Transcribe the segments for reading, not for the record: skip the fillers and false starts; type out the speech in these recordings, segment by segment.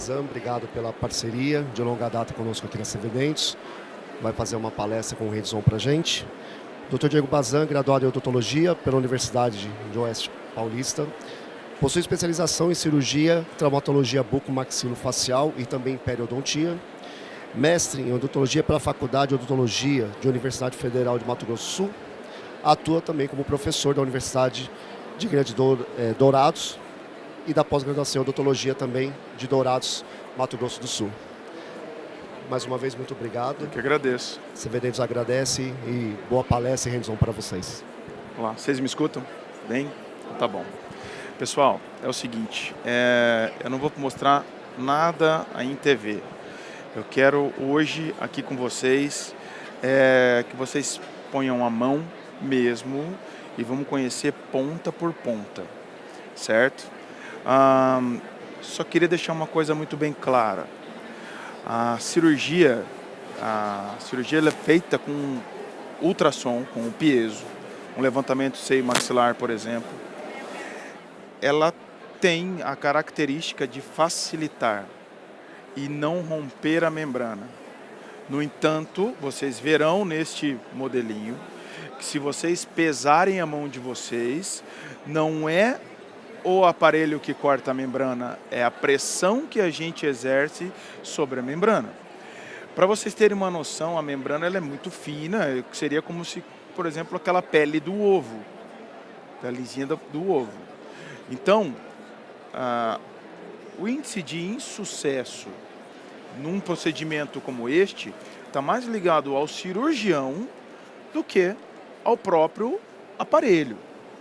Bazan, obrigado pela parceria de longa data conosco aqui na CV Dentes. Vai fazer uma palestra com o Redson para a gente. Dr. Diego Bazan, graduado em odontologia pela Universidade de Oeste Paulista. Possui especialização em cirurgia, traumatologia bucomaxilofacial e também periodontia. Mestre em odontologia pela Faculdade de Odontologia de Universidade Federal de Mato Grosso do Sul. Atua também como professor da Universidade de Grande Dourados e da pós-graduação em odontologia também de Dourados, Mato Grosso do Sul. Mais uma vez, muito obrigado. Eu que agradeço. CV Dentes agradece e boa palestra e hands-on para vocês. Olá, vocês me escutam? Bem? Tá bom. Pessoal, é o seguinte, eu não vou mostrar nada aí em TV. Eu quero hoje aqui com vocês que vocês ponham a mão mesmo e vamos conhecer ponta por ponta, certo? Só queria deixar uma coisa muito bem clara. A cirurgia ela é feita com ultrassom, com o piezo, um levantamento seio maxilar, por exemplo. Ela tem a característica de facilitar e não romper a membrana. No entanto, vocês verão neste modelinho que se vocês pesarem a mão de vocês, não é o aparelho que corta a membrana, é a pressão que a gente exerce sobre a membrana. Para vocês terem uma noção, a membrana ela é muito fina, seria como se, por exemplo, aquela pele do ovo, pelezinha do ovo. Então, o índice de insucesso num procedimento como este está mais ligado ao cirurgião do que ao próprio aparelho.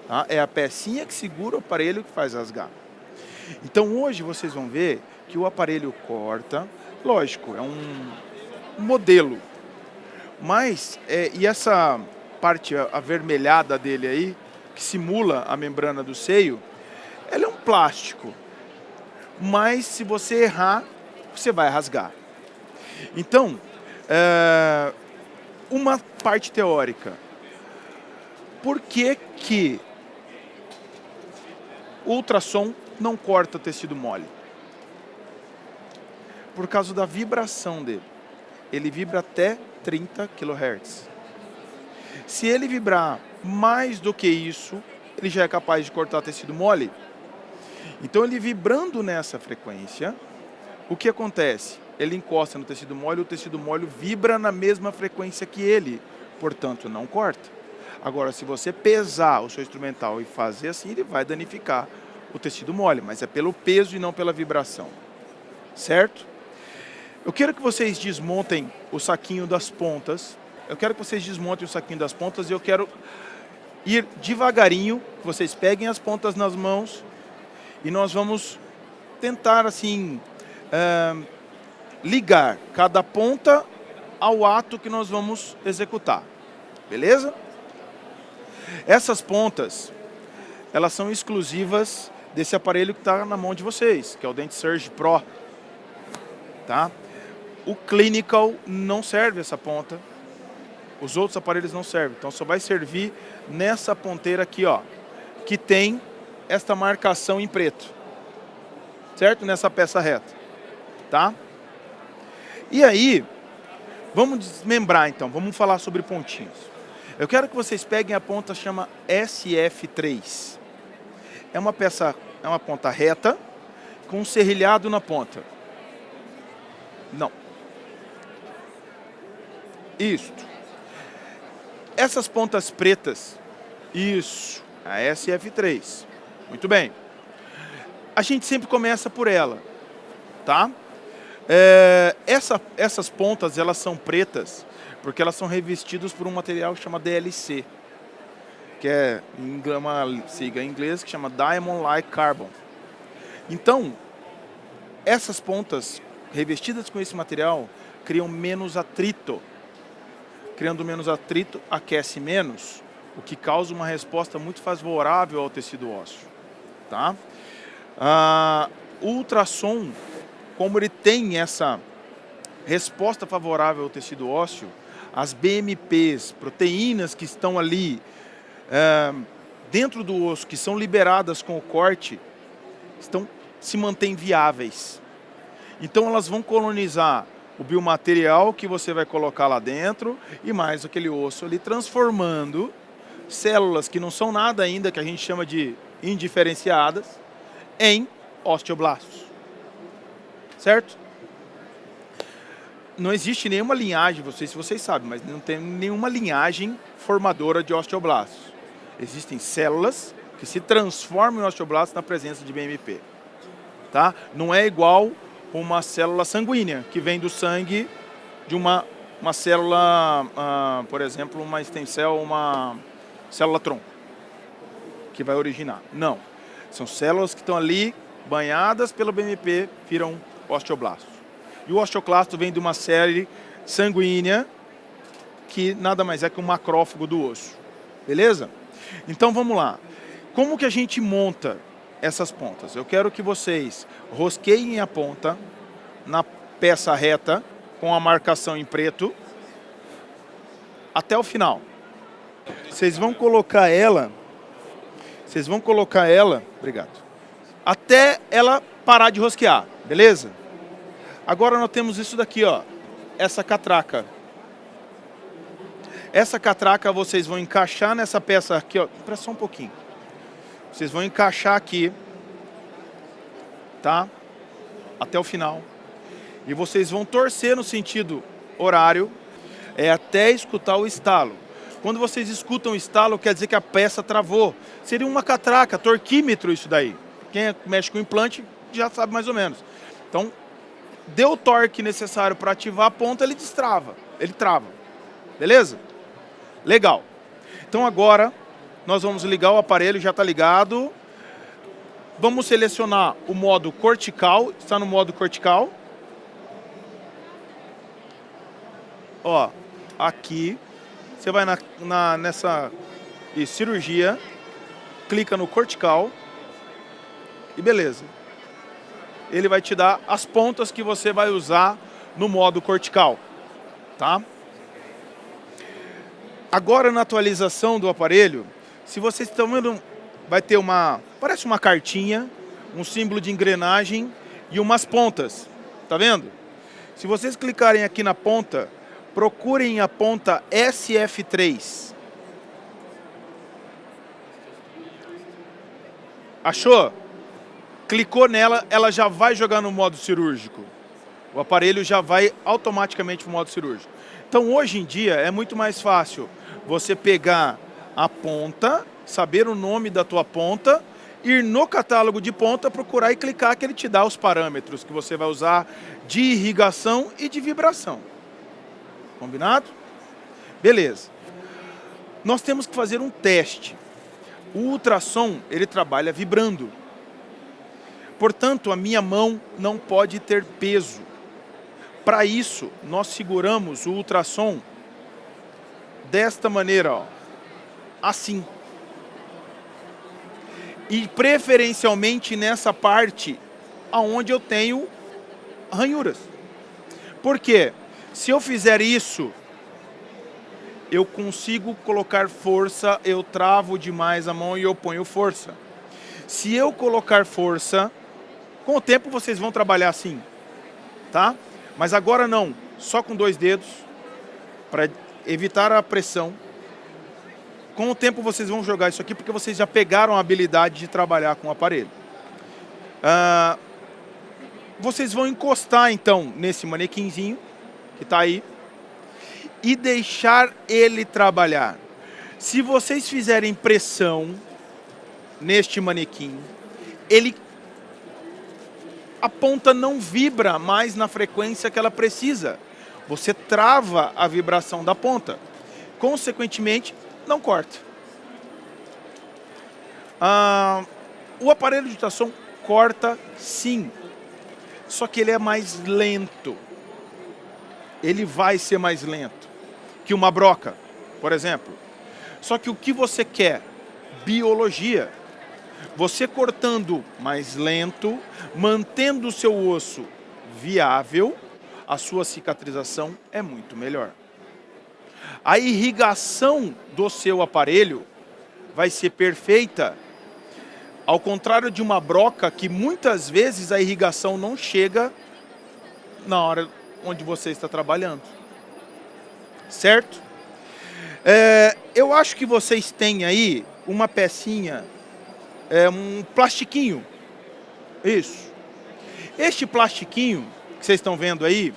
Tá? É a pecinha que segura o aparelho que faz rasgar. Então hoje vocês vão ver que o aparelho corta, lógico, é um modelo, mas e essa parte avermelhada dele aí, que simula a membrana do seio, ela é um plástico, mas se você errar, você vai rasgar. Então, uma parte teórica. Por que o ultrassom não corta tecido mole? Por causa da vibração dele. Ele vibra até 30 kHz. Se ele vibrar mais do que isso, ele já é capaz de cortar tecido mole. Então, ele vibrando nessa frequência, o que acontece? Ele encosta no tecido mole, o tecido mole vibra na mesma frequência que ele, portanto, não corta. Agora, se você pesar o seu instrumental e fazer assim, ele vai danificar o tecido mole, mas é pelo peso e não pela vibração, certo? Eu quero que vocês desmontem o saquinho das pontas. E eu quero ir devagarinho, que vocês peguem as pontas nas mãos e nós vamos tentar, assim, ligar cada ponta ao ato que nós vamos executar, beleza? Essas pontas, elas são exclusivas desse aparelho que está na mão de vocês, que é o DentiSurge Pro, tá? O Clinical não serve essa ponta, os outros aparelhos não servem, então só vai servir nessa ponteira aqui, ó, que tem esta marcação em preto, certo? Nessa peça reta, tá? E aí, vamos desmembrar então, vamos falar sobre pontinhos. Eu quero que vocês peguem a ponta, chama SF3. É uma ponta reta, com um serrilhado na ponta. Não. Isto. Essas pontas pretas, isso, a SF3. Muito bem. A gente sempre começa por ela, tá? Essas pontas, elas são pretas porque elas são revestidas por um material que chama DLC, que é uma sigla em inglês que chama Diamond Like Carbon. Então, essas pontas revestidas com esse material criam menos atrito. Criando menos atrito, aquece menos, o que causa uma resposta muito favorável ao tecido ósseo. Tá? O ultrassom, como ele tem essa resposta favorável ao tecido ósseo, as BMPs, proteínas que estão ali dentro do osso, que são liberadas com o corte, se mantêm viáveis. Então elas vão colonizar o biomaterial que você vai colocar lá dentro e mais aquele osso ali, transformando células que não são nada ainda, que a gente chama de indiferenciadas, em osteoblastos. Certo? Não existe nenhuma linhagem, não sei se vocês sabem, mas não tem nenhuma linhagem formadora de osteoblastos. Existem células que se transformam em osteoblastos na presença de BMP. Tá? Não é igual uma célula sanguínea, que vem do sangue de uma célula, por exemplo, uma stem cell, uma célula-tronco, que vai originar. Não. São células que estão ali, banhadas pelo BMP, viram osteoblastos. E o osteoclasto vem de uma série sanguínea, que nada mais é que um macrófago do osso. Beleza? Então vamos lá. Como que a gente monta essas pontas? Eu quero que vocês rosqueiem a ponta na peça reta, com a marcação em preto, até o final. Vocês vão colocar ela, obrigado, até ela parar de rosquear, beleza? Agora nós temos isso daqui, ó, essa catraca. Essa catraca vocês vão encaixar nessa peça aqui, ó, espera só um pouquinho. Vocês vão encaixar aqui, tá? Até o final. E vocês vão torcer no sentido horário, até escutar o estalo. Quando vocês escutam o estalo, quer dizer que a peça travou. Seria uma catraca, torquímetro isso daí. Quem mexe com implante já sabe mais ou menos. Então, deu o torque necessário para ativar a ponta, ele destrava, ele trava. Beleza? Legal. Então agora nós vamos ligar o aparelho, já está ligado. Vamos selecionar o modo cortical, está no modo cortical. Ó, aqui, você vai nessa cirurgia, clica no cortical e beleza. Ele vai te dar as pontas que você vai usar no modo cortical, tá? Agora na atualização do aparelho, se vocês estão vendo, vai ter parece uma cartinha, um símbolo de engrenagem e umas pontas, tá vendo? Se vocês clicarem aqui na ponta, procurem a ponta SF3. Achou? Clicou nela, ela já vai jogar no modo cirúrgico. O aparelho já vai automaticamente para o modo cirúrgico. Então, hoje em dia, é muito mais fácil você pegar a ponta, saber o nome da tua ponta, ir no catálogo de ponta, procurar e clicar que ele te dá os parâmetros que você vai usar de irrigação e de vibração. Combinado? Beleza. Nós temos que fazer um teste. O ultrassom, ele trabalha vibrando. Portanto, a minha mão não pode ter peso. Para isso, nós seguramos o ultrassom desta maneira, ó, assim. E preferencialmente nessa parte aonde eu tenho ranhuras. Por quê? Se eu fizer isso, eu consigo colocar força, eu travo demais a mão e eu ponho força. Se eu colocar força, com o tempo vocês vão trabalhar assim, tá? Mas agora não, só com 2 dedos, para evitar a pressão. Com o tempo vocês vão jogar isso aqui, porque vocês já pegaram a habilidade de trabalhar com o aparelho. Vocês vão encostar então nesse manequinzinho, que está aí, e deixar ele trabalhar. Se vocês fizerem pressão neste manequim, a ponta não vibra mais na frequência que ela precisa. Você trava a vibração da ponta. Consequentemente, não corta. O aparelho de ultrassom corta sim, só que ele é mais lento. Ele vai ser mais lento que uma broca, por exemplo. Só que o que você quer? Biologia. Você cortando mais lento, mantendo o seu osso viável, a sua cicatrização é muito melhor. A irrigação do seu aparelho vai ser perfeita, ao contrário de uma broca que muitas vezes a irrigação não chega na hora onde você está trabalhando. Certo? Eu acho que vocês têm aí uma pecinha, um plastiquinho. Isso. Este plastiquinho que vocês estão vendo aí,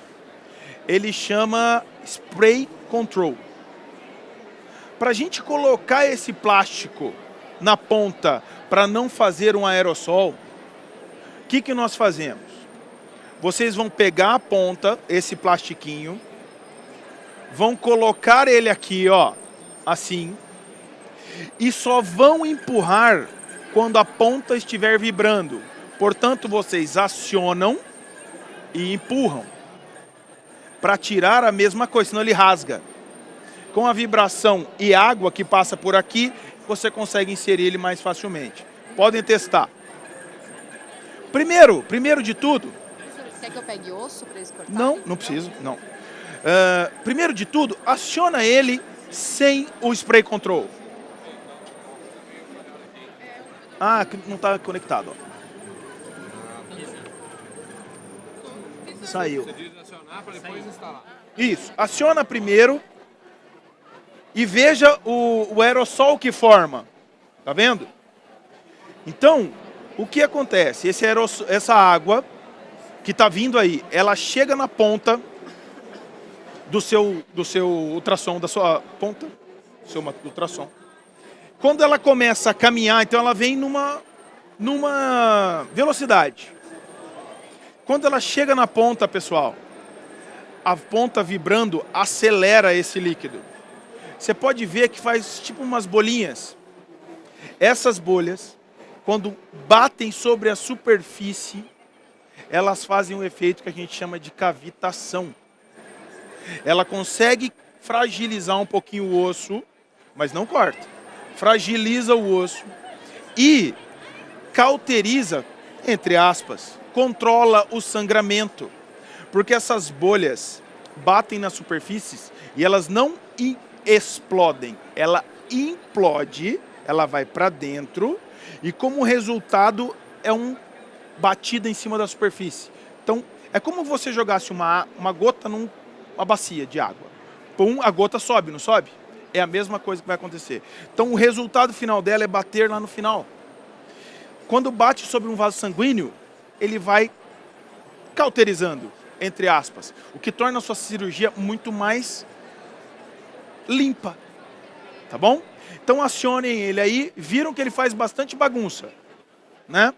ele chama Spray Control. Para a gente colocar esse plástico na ponta para não fazer um aerossol, o que nós fazemos? Vocês vão pegar a ponta, esse plastiquinho, vão colocar ele aqui, ó, assim, e só vão empurrar quando a ponta estiver vibrando. Portanto, vocês acionam e empurram para tirar a mesma coisa, senão ele rasga. Com a vibração e água que passa por aqui, você consegue inserir ele mais facilmente. Podem testar. Primeiro de tudo... Quer que eu pegue osso para eles cortarem? Não, não preciso, não. Primeiro de tudo, aciona ele sem o spray control. Ah, não está conectado. Ó. Saiu. Você diz acionar para depois instalar. Isso, aciona primeiro e veja o aerossol que forma. Tá vendo? Então, o que acontece? Essa água que está vindo aí, ela chega na ponta do seu ultrassom, da sua ponta, do seu ultrassom. Quando ela começa a caminhar, então ela vem numa velocidade. Quando ela chega na ponta, pessoal, a ponta vibrando acelera esse líquido. Você pode ver que faz tipo umas bolinhas. Essas bolhas, quando batem sobre a superfície, elas fazem um efeito que a gente chama de cavitação. Ela consegue fragilizar um pouquinho o osso, mas não corta. Fragiliza o osso e cauteriza, entre aspas, controla o sangramento. Porque essas bolhas batem nas superfícies e elas não explodem. Ela implode, ela vai para dentro e como resultado é batida em cima da superfície. Então, é como você jogasse uma gota numa bacia de água. Pum, a gota sobe, não sobe? É a mesma coisa que vai acontecer. Então, o resultado final dela é bater lá no final. Quando bate sobre um vaso sanguíneo, ele vai cauterizando, entre aspas, o que torna a sua cirurgia muito mais limpa. Tá bom? Então, acionem ele aí. Viram que ele faz bastante bagunça, né?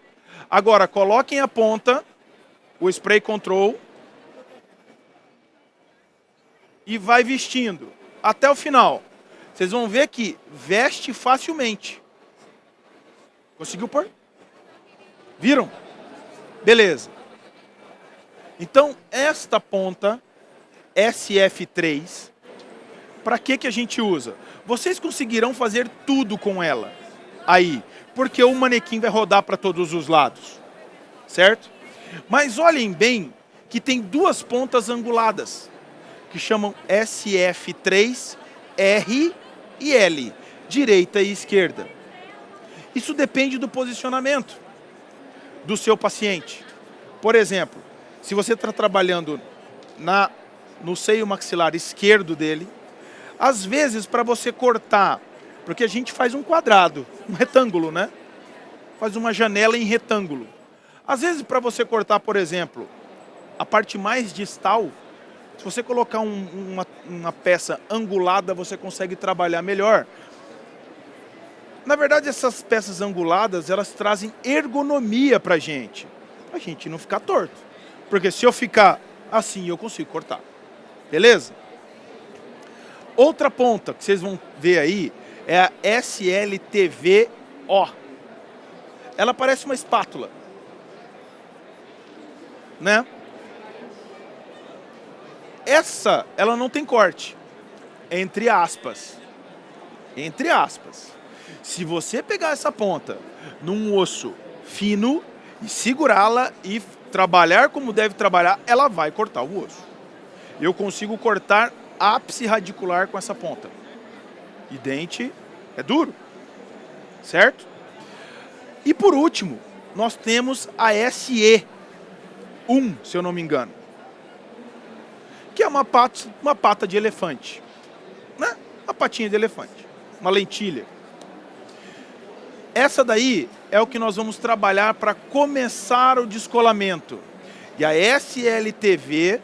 Agora, coloquem a ponta, o spray control, e vai vestindo até o final. Vocês vão ver que veste facilmente. Conseguiu pôr? Viram? Beleza. Então, esta ponta SF3, para que a gente usa? Vocês conseguirão fazer tudo com ela aí, porque o manequim vai rodar para todos os lados, certo? Mas olhem bem que tem duas pontas anguladas, que chamam SF3, R e L, direita e esquerda. Isso depende do posicionamento do seu paciente. Por exemplo, se você está trabalhando no seio maxilar esquerdo dele, às vezes para você cortar, porque a gente faz um quadrado, um retângulo, né? Faz uma janela em retângulo. Às vezes para você cortar, por exemplo, a parte mais distal, se você colocar uma peça angulada, você consegue trabalhar melhor. Na verdade, essas peças anguladas, elas trazem ergonomia para a gente não ficar torto. Porque se eu ficar assim, eu consigo cortar. Beleza? Outra ponta que vocês vão ver aí é a SLTV-O. Ela parece uma espátula, né? Ela não tem corte, entre aspas. Entre aspas. Se você pegar essa ponta num osso fino e segurá-la e trabalhar como deve trabalhar, ela vai cortar o osso. Eu consigo cortar ápice radicular com essa ponta. E dente é duro, certo? E por último, nós temos a SE1, se eu não me engano. uma pata de elefante, né? Uma patinha de elefante, uma lentilha. Essa daí é o que nós vamos trabalhar para começar o descolamento. E a SLTV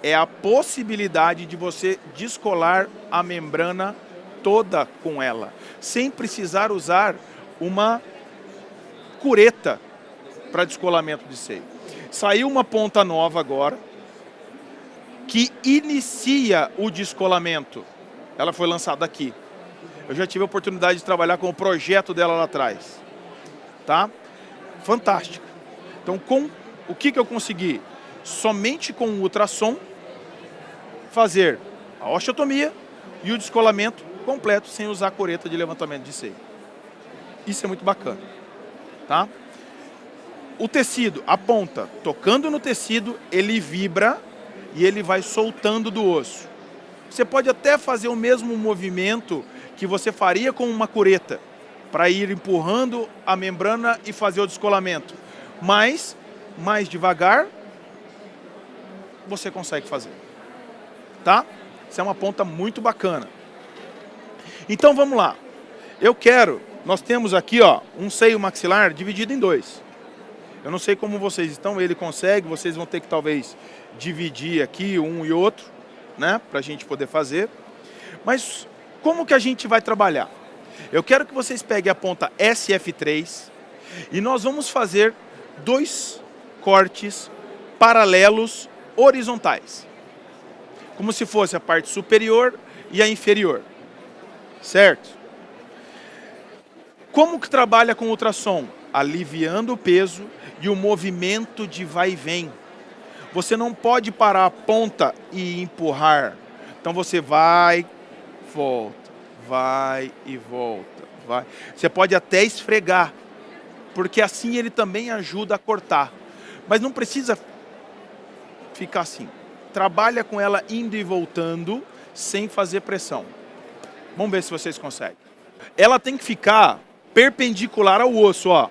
é a possibilidade de você descolar a membrana toda com ela, sem precisar usar uma cureta para descolamento de seio. Saiu uma ponta nova agora, que inicia o descolamento. Ela foi lançada aqui. Eu já tive a oportunidade de trabalhar com o projeto dela lá atrás. Tá? Fantástico. Então, o que eu consegui? Somente com o ultrassom, fazer a osteotomia e o descolamento completo, sem usar cureta de levantamento de seio. Isso é muito bacana. Tá? O tecido, a ponta, tocando no tecido, ele vibra e ele vai soltando do osso. Você pode até fazer o mesmo movimento que você faria com uma cureta, para ir empurrando a membrana e fazer o descolamento. Mas, mais devagar, você consegue fazer. Tá? Isso é uma ponta muito bacana. Então vamos lá. Nós temos aqui, ó, um seio maxilar dividido em dois. Eu não sei como vocês estão, ele consegue, vocês vão ter que talvez dividir aqui um e outro, né, para a gente poder fazer. Mas como que a gente vai trabalhar? Eu quero que vocês peguem a ponta SF3 e nós vamos fazer 2 cortes paralelos horizontais. Como se fosse a parte superior e a inferior. Certo? Como que trabalha com ultrassom? Aliviando o peso e o movimento de vai e vem. Você não pode parar a ponta e empurrar. Então você vai, volta, vai e volta, vai. Você pode até esfregar, porque assim ele também ajuda a cortar. Mas não precisa ficar assim. Trabalha com ela indo e voltando, sem fazer pressão. Vamos ver se vocês conseguem. Ela tem que ficar perpendicular ao osso, ó.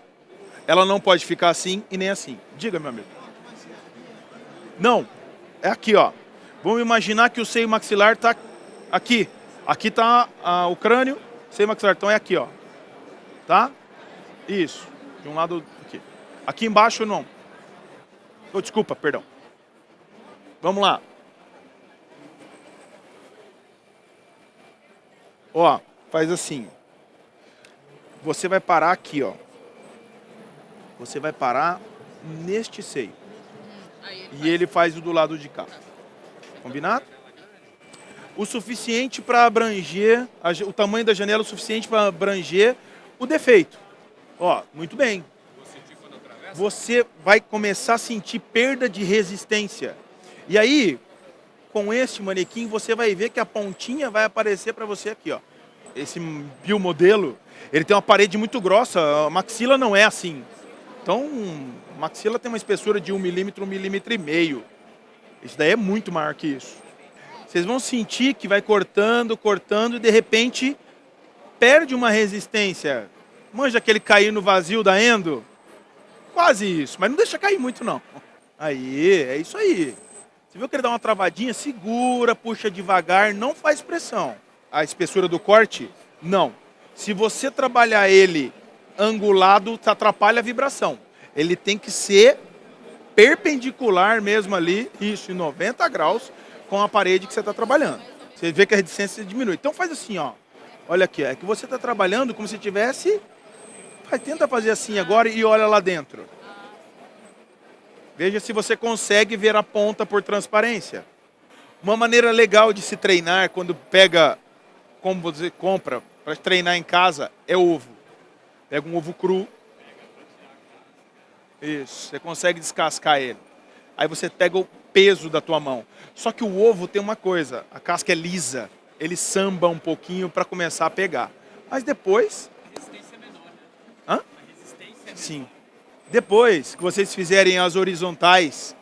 Ela não pode ficar assim e nem assim. Diga, meu amigo. Não, é aqui, ó. Vamos imaginar que o seio maxilar está aqui. Aqui está o crânio, seio maxilar. Então é aqui, ó. Tá? Isso. De um lado aqui. Aqui embaixo não. Oh, desculpa, perdão. Vamos lá. Ó, faz assim. Você vai parar aqui, ó. Você vai parar neste seio. E ele faz o do lado de cá. Combinado? O suficiente para abranger, o tamanho da janela é o suficiente para abranger o defeito. Ó, muito bem. Você vai começar a sentir perda de resistência. E aí, com este manequim, você vai ver que a pontinha vai aparecer para você aqui, ó. Esse biomodelo, ele tem uma parede muito grossa, a maxila não é assim. Então, a maxila tem uma espessura de 1 milímetro, 1,5 milímetros. Isso daí é muito maior que isso. Vocês vão sentir que vai cortando, cortando e de repente perde uma resistência. Manja aquele cair no vazio da endo? Quase isso, mas não deixa cair muito não. Aí, é isso aí. Você viu que ele dá uma travadinha? Segura, puxa devagar, não faz pressão. A espessura do corte? Não. Se você trabalhar ele angulado, atrapalha a vibração. Ele tem que ser perpendicular mesmo ali, isso, em 90 graus, com a parede que você está trabalhando. Você vê que a resistência diminui. Então faz assim, ó. Olha aqui, é que você está trabalhando como se tivesse... Tenta fazer assim agora e olha lá dentro. Veja se você consegue ver a ponta por transparência. Uma maneira legal de se treinar quando pega, como você compra, para treinar em casa, é ovo. Pega um ovo cru. Isso, você consegue descascar ele. Aí você pega o peso da tua mão. Só que o ovo tem uma coisa, a casca é lisa. Ele samba um pouquinho para começar a pegar. Mas depois... A resistência é menor, né? Hã? A resistência é menor. Sim. Depois que vocês fizerem as horizontais,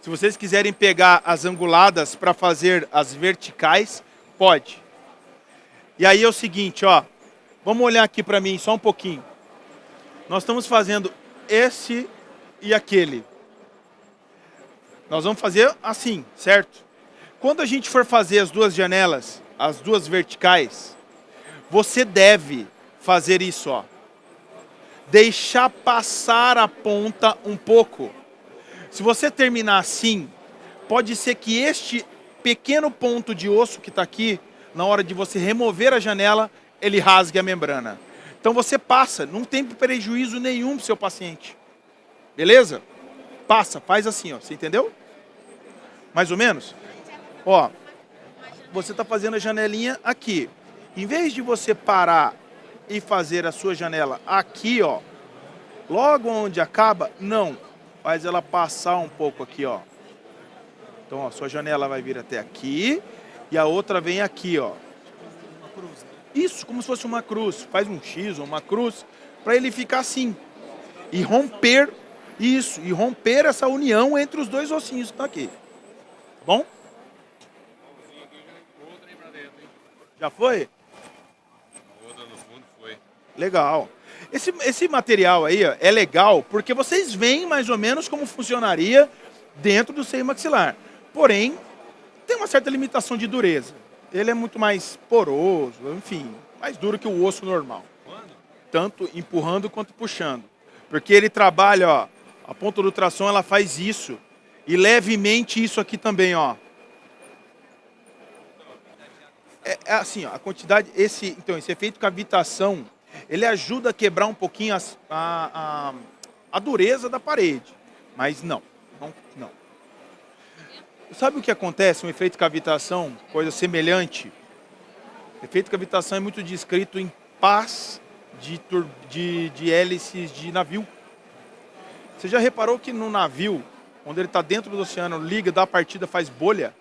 se vocês quiserem pegar as anguladas para fazer as verticais, pode. E aí é o seguinte, ó. Vamos olhar aqui para mim só um pouquinho. Nós estamos fazendo esse e aquele. Nós vamos fazer assim, certo? Quando a gente for fazer as duas janelas, as duas verticais, você deve fazer isso, ó. Deixar passar a ponta um pouco. Se você terminar assim, pode ser que este pequeno ponto de osso que está aqui, na hora de você remover a janela, ele rasgue a membrana. Então você passa, não tem prejuízo nenhum para o seu paciente. Beleza? Passa, faz assim, ó. Você entendeu? Mais ou menos? Ó, você está fazendo a janelinha aqui. Em vez de você parar e fazer a sua janela aqui, ó, logo onde acaba, não. Faz ela passar um pouco aqui, ó. Então, ó, sua janela vai vir até aqui e a outra vem aqui, ó. Isso, como se fosse uma cruz. Faz um X ou uma cruz para ele ficar assim. E romper isso, e romper essa união entre os dois ossinhos que estão aqui. Bom? Já foi? Outra no fundo foi. Legal. Esse material aí ó, é legal porque vocês veem mais ou menos como funcionaria dentro do seio maxilar. Porém, tem uma certa limitação de dureza. Ele é muito mais poroso, enfim, mais duro que o osso normal. Tanto empurrando quanto puxando. Porque ele trabalha, ó, a ponta do tração ela faz isso. E levemente isso aqui também, ó. É assim, ó, a quantidade, esse efeito cavitação, ele ajuda a quebrar um pouquinho a dureza da parede. Mas não. Sabe o que acontece? Um efeito cavitação, coisa semelhante. Efeito cavitação é muito descrito em pás de hélices de navio. Você já reparou que no navio, quando ele está dentro do oceano, liga, dá a partida, faz bolha?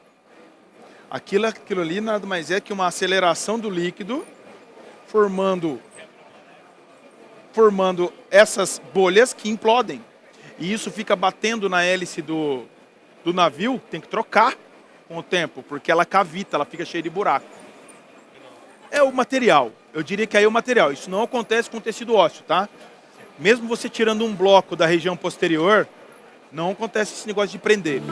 Aquilo ali nada mais é que uma aceleração do líquido formando essas bolhas que implodem. E isso fica batendo na hélice do navio, tem que trocar com o tempo, porque ela cavita, ela fica cheia de buraco. É o material, eu diria que aí é o material. Isso não acontece com tecido ósseo, tá? Mesmo você tirando um bloco da região posterior, não acontece esse negócio de prender.